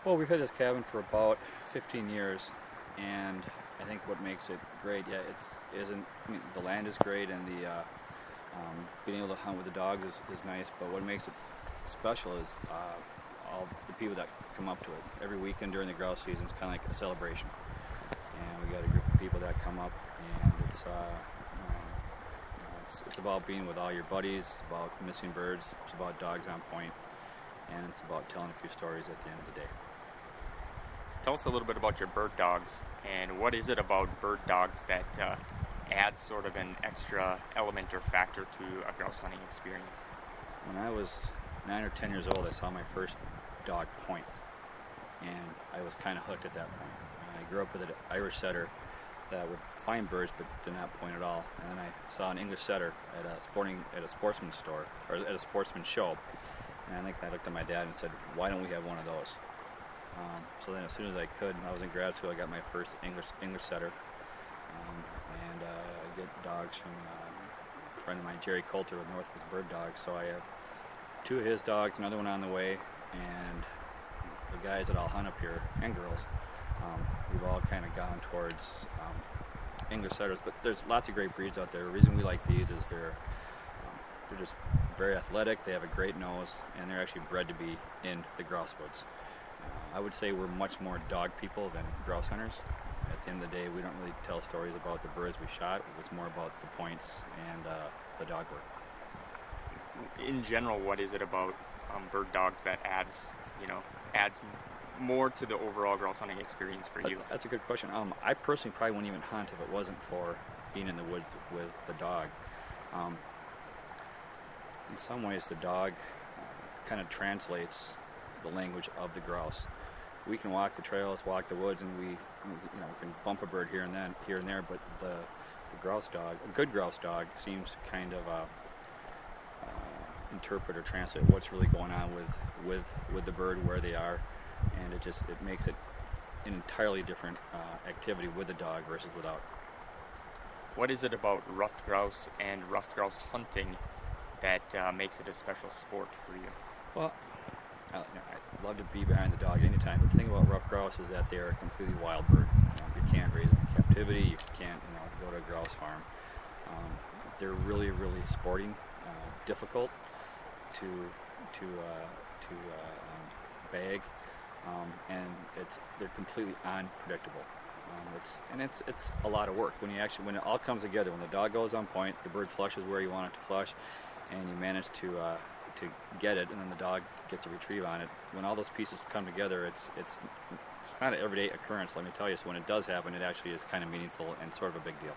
Well, we've had this cabin for about 15 years, and I think what makes it great, yeah, I mean, the land is great, and the being able to hunt with the dogs is nice, but what makes it special is all the people that come up to it. Every weekend during the grouse season, it's kind of like a celebration, and we got a group of people that come up, and it's about being with all your buddies, it's about missing birds, it's about dogs on point, and it's about telling a few stories at the end of the day. Tell us a little bit about your bird dogs, and what is it about bird dogs that adds sort of an extra element or factor to a grouse hunting experience? When I was 9 or 10 years old, I saw my first dog point, and I was kind of hooked at that point. I grew up with an Irish setter that would find birds but did not point at all, and then I saw an English setter at a sportsman's store, or at a sportsman's show, and I think I looked at my dad and said, "Why don't we have one of those?" So then as soon as I could, I was in grad school, I got my first English setter, and I get dogs from a friend of mine, Jerry Coulter with Northwoods Bird Dogs. So I have 2 of his dogs, another one on the way, and the guys that I'll hunt up here, and girls, we've all kind of gone towards English setters, but there's lots of great breeds out there. The reason we like these is they're just very athletic, they have a great nose, and they're actually bred to be in the grouse woods. I would say we're much more dog people than grouse hunters. At the end of the day, we don't really tell stories about the birds we shot. It's more about the points and the dog work. In general, what is it about bird dogs that adds more to the overall grouse hunting experience for you? That's a good question. I personally probably wouldn't even hunt if it wasn't for being in the woods with the dog. In some ways, the dog kind of translates the language of the grouse. We can walk the trails, walk the woods, and we can bump a bird here and there. But the grouse dog, a good grouse dog, seems to kind of interpret or translate what's really going on with the bird, where they are, and it makes it an entirely different activity with the dog versus without. What is it about ruffed grouse and ruffed grouse hunting that makes it a special sport for you? Well, I'd love to be behind the dog anytime, but the thing about ruffed grouse is that they're a completely wild bird. You can't raise them in captivity, you can't go to a grouse farm. They're really, really sporting, difficult to bag, and they're completely unpredictable. It's a lot of work when it all comes together. When the dog goes on point, the bird flushes where you want it to flush, and you manage to get it, and then the dog gets a retrieve on it. When all those pieces come together, it's not an everyday occurrence, let me tell you. So when it does happen, it actually is kind of meaningful and sort of a big deal.